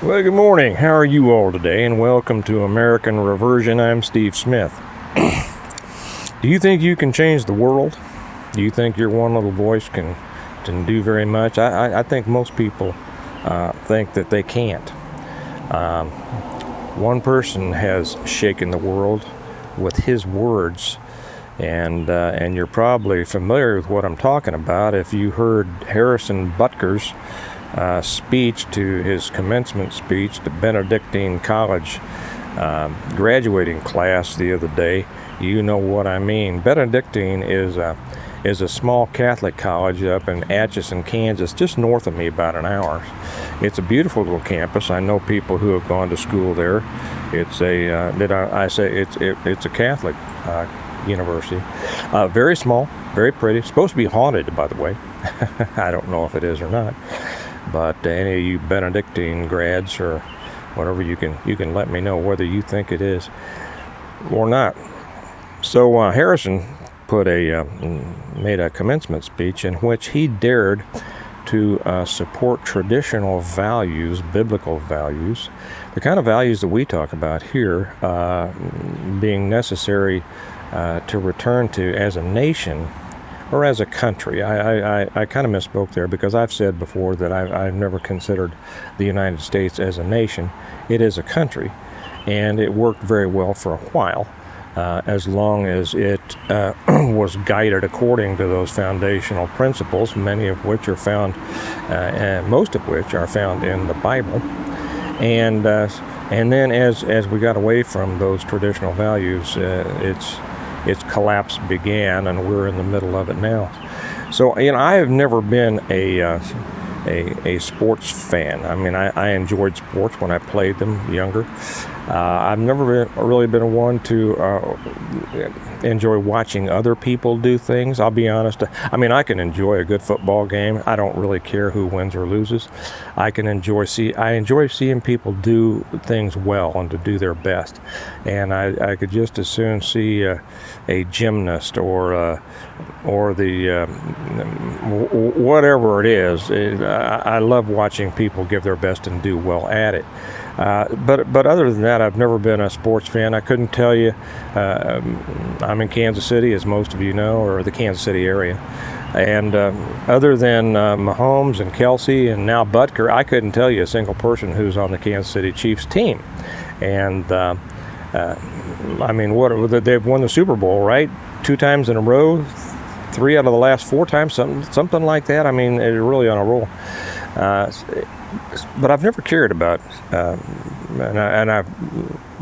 Well, good morning. How are you all today? And welcome to American Reversion. I'm Steve Smith. Do you think you can change the world? Do you think your one little voice can do very much? I think most people think that they can't. One person has shaken the world with his words, and you're probably familiar with what I'm talking about if you heard Harrison Butker's speech to his commencement speech to Benedictine College graduating class the other day. You know what I mean. Benedictine is a small Catholic college up in Atchison, Kansas, just north of me, about an hour. It's a beautiful little campus. I know people who have gone to school there. It's it's a Catholic university. Very small, very pretty. It's supposed to be haunted, by the way. I don't know if it is or not. But any of you Benedictine grads or whatever, you can let me know whether you think it is or not. So Harrison made a commencement speech in which he dared to support traditional values, biblical values, the kind of values that we talk about here, being necessary to return to as a nation or as a country. I kind of misspoke there, because I've said before that I've never considered the United States as a nation. It is a country, and it worked very well for a while, as long as it was guided according to those foundational principles, many of which are found, and most of which are found in the Bible. And then as we got away from those traditional values, its collapse began, and we're in the middle of it now. So, I have never been a sports fan. I mean, I enjoyed sports when I played them younger. I've never really been one to enjoy watching other people do things. I'll be honest. I mean, I can enjoy a good football game. I don't really care who wins or loses. I enjoy seeing people do things well and to do their best. And I could just as soon see a gymnast or the whatever it is. I love watching people give their best and do well at it. But other than that, I've never been a sports fan. I couldn't tell you. I'm in Kansas City, as most of you know, or the Kansas City area. And other than Mahomes and Kelsey and now Butker, I couldn't tell you a single person who's on the Kansas City Chiefs team. And I mean, they've won the Super Bowl, right? 2 times in a row, 3 out of the last 4 times, something like that. I mean, they're really on a roll. But I've never cared about, and I've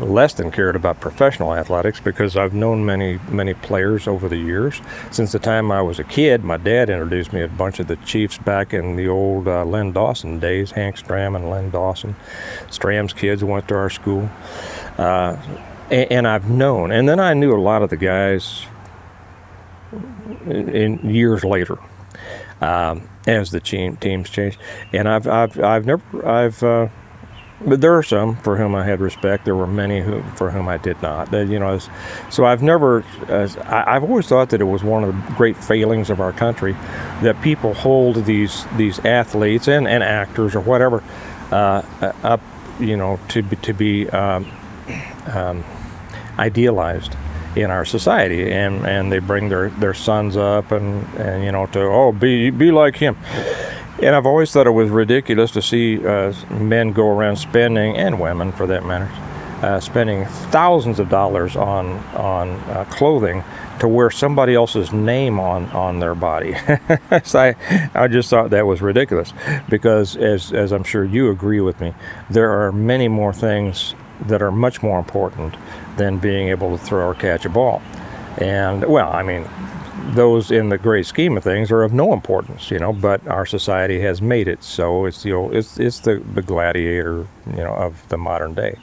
less than cared about professional athletics, because I've known many players over the years. Since the time I was a kid, my dad introduced me to a bunch of the Chiefs back in the old Len Dawson days, Hank Stram and Len Dawson. Stram's kids went to our school. And I've known, and then I knew a lot of the guys in years later. As the teams changed, and but there are some for whom I had respect. There were many for whom I did not. So I've never. I've always thought that it was one of the great failings of our country that people hold these athletes and actors or whatever up, to be idealized in our society, and they bring their sons up and to be like him. And I've always thought it was ridiculous to see men go around spending, and women for that matter, spending thousands of dollars on clothing to wear somebody else's name on their body. So I just thought that was ridiculous, because as I'm sure you agree with me, there are many more things that are much more important than being able to throw or catch a ball. And, well, I mean, those in the great scheme of things are of no importance, but our society has made it so. It's the gladiator, of the modern day.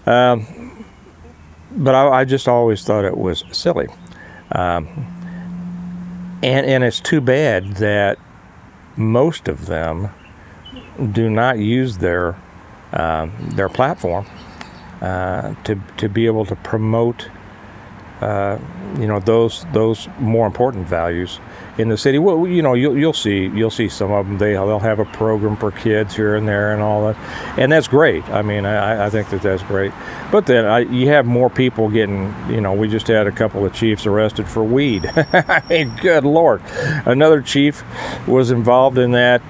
But I just always thought it was silly. And it's too bad that most of them do not use their platform to be able to promote those more important values in the city. Well, you'll see some of them. They'll have a program for kids here and there and all that, and that's great. I mean, I think that's great. But then you have more people getting. We just had a couple of chiefs arrested for weed. I mean, good Lord, another chief was involved in that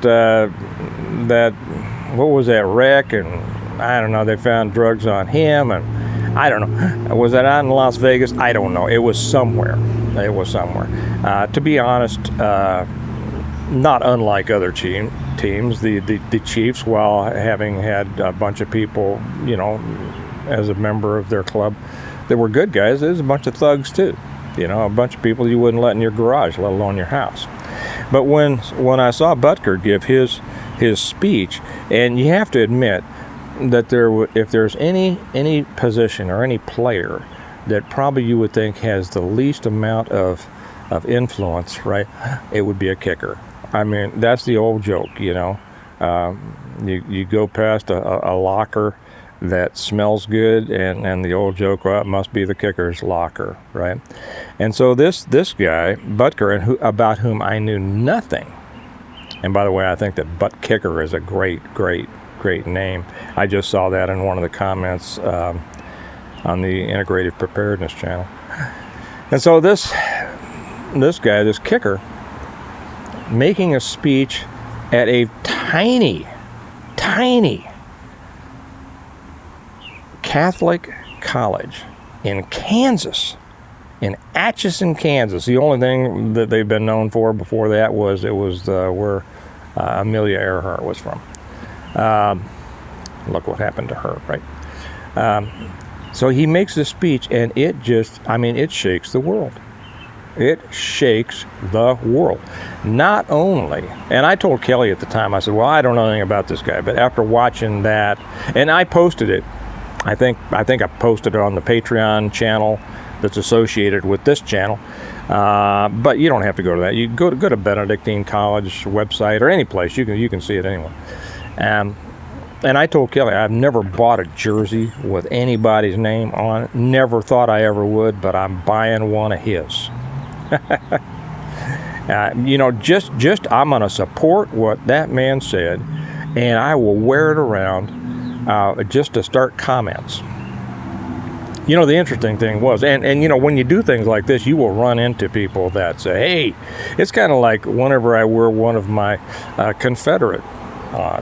what was that wreck, and I don't know. They found drugs on him, and I don't know. Was that out in Las Vegas? I don't know. It was somewhere. To be honest, not unlike other teams, the Chiefs, while having had a bunch of people, as a member of their club, that were good guys, there's a bunch of thugs too. A bunch of people you wouldn't let in your garage, let alone your house. But when I saw Butker give his speech, and you have to admit that if there's any position or any player that probably you would think has the least amount of influence, right, it would be a kicker. I mean, that's the old joke, you go past a locker that smells good, and the old joke, well, it must be the kicker's locker, right? And so this guy, Butker, and about whom I knew nothing, and by the way, I think that Butt Kicker is a great name. I just saw that in one of the comments on the Integrative Preparedness channel. And so this guy, this kicker, making a speech at a tiny Catholic college in Kansas, in Atchison, Kansas. The only thing that they've been known for before that was where Amelia Earhart was from. Look what happened to her, right? So he makes this speech, and it shakes the world. It shakes the world. Not only, and I told Kelly at the time, I said, well, I don't know anything about this guy, but after watching that, and I posted it, I think I posted it on the Patreon channel that's associated with this channel, but you don't have to go to that. You go to Benedictine College website or any place, you can see it anyway. And I told Kelly, I've never bought a jersey with anybody's name on it. Never thought I ever would, but I'm buying one of his. Just I'm going to support what that man said, and I will wear it around just to start comments. The interesting thing was, and when you do things like this, you will run into people that say, hey, it's kind of like whenever I wear one of my Confederate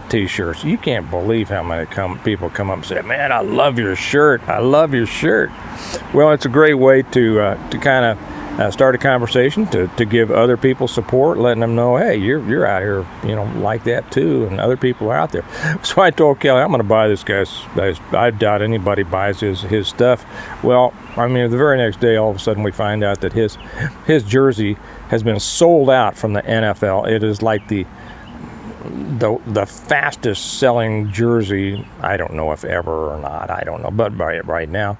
T-shirts. You can't believe how many people come up and say, man, I love your shirt. I love your shirt. Well, it's a great way to kind of start a conversation, to give other people support, letting them know, hey, you're out here, like that too, and other people are out there. So I told Kelly, I'm going to buy this guy's. I doubt anybody buys his stuff. Well, the very next day, all of a sudden, we find out that his jersey has been sold out from the NFL. It is like the fastest selling jersey, I don't know if ever or not, I don't know, but right now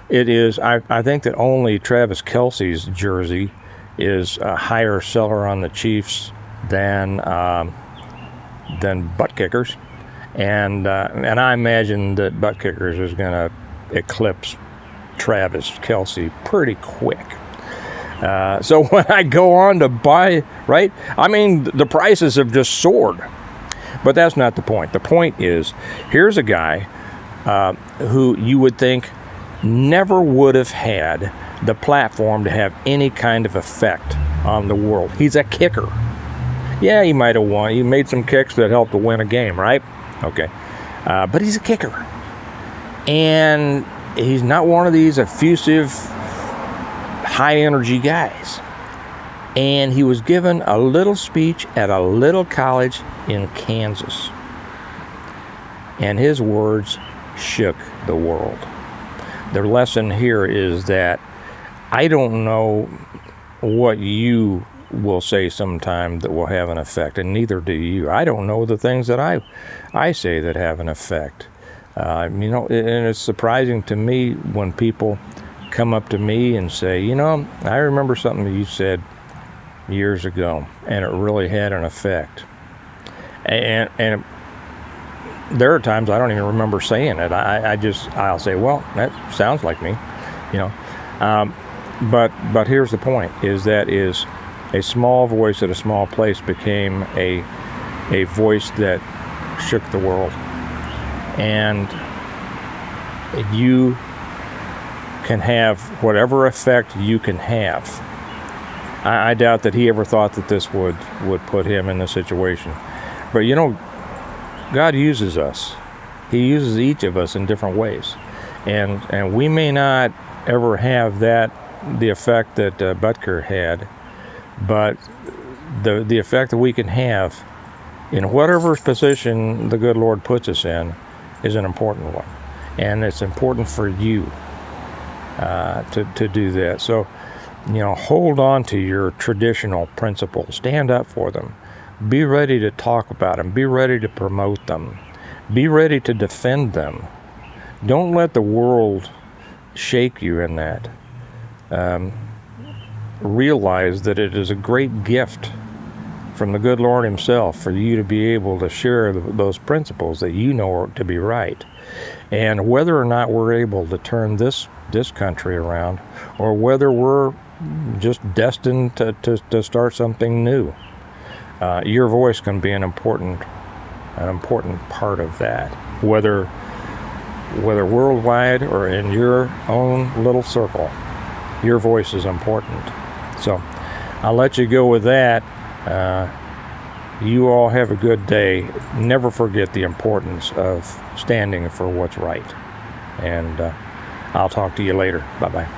it is. I think that only Travis Kelce's jersey is a higher seller on the Chiefs than Butt Kickers, and I imagine that Butt Kickers is going to eclipse Travis Kelce pretty quick. So when I go on to buy, right, the prices have just soared. But that's not the point. The point is, here's a guy who you would think never would have had the platform to have any kind of effect on the world. He's a kicker. Yeah, he might have won. He made some kicks that helped to win a game, right? Okay. But he's a kicker. And he's not one of these effusive, high-energy guys. And he was given a little speech at a little college in Kansas. And his words shook the world. The lesson here is that I don't know what you will say sometime that will have an effect, and neither do you. I don't know the things that I say that have an effect. And it's surprising to me when people come up to me and say, I remember something that you said years ago, and it really had an effect. And there are times I don't even remember saying it. I'll say, well, that sounds like me, But here's the point: is a small voice at a small place became a voice that shook the world, and you can have whatever effect you can have. I doubt that he ever thought that this would put him in this situation, but God uses us. He uses each of us in different ways, and we may not ever have the effect that Butker had, but the effect that we can have in whatever position the good Lord puts us in is an important one, and it's important for you to do that. So, hold on to your traditional principles. Stand up for them. Be ready to talk about them. Be ready to promote them. Be ready to defend them. Don't let the world shake you in that. Realize that it is a great gift from the good Lord himself for you to be able to share those principles that you know to be right. And whether or not we're able to turn this country around, or whether we're just destined to start something new, your voice can be an important part of that. Whether worldwide or in your own little circle, your voice is important. So I'll let you go with that. You all have a good day. Never forget the importance of standing for what's right. And I'll talk to you later. Bye-bye.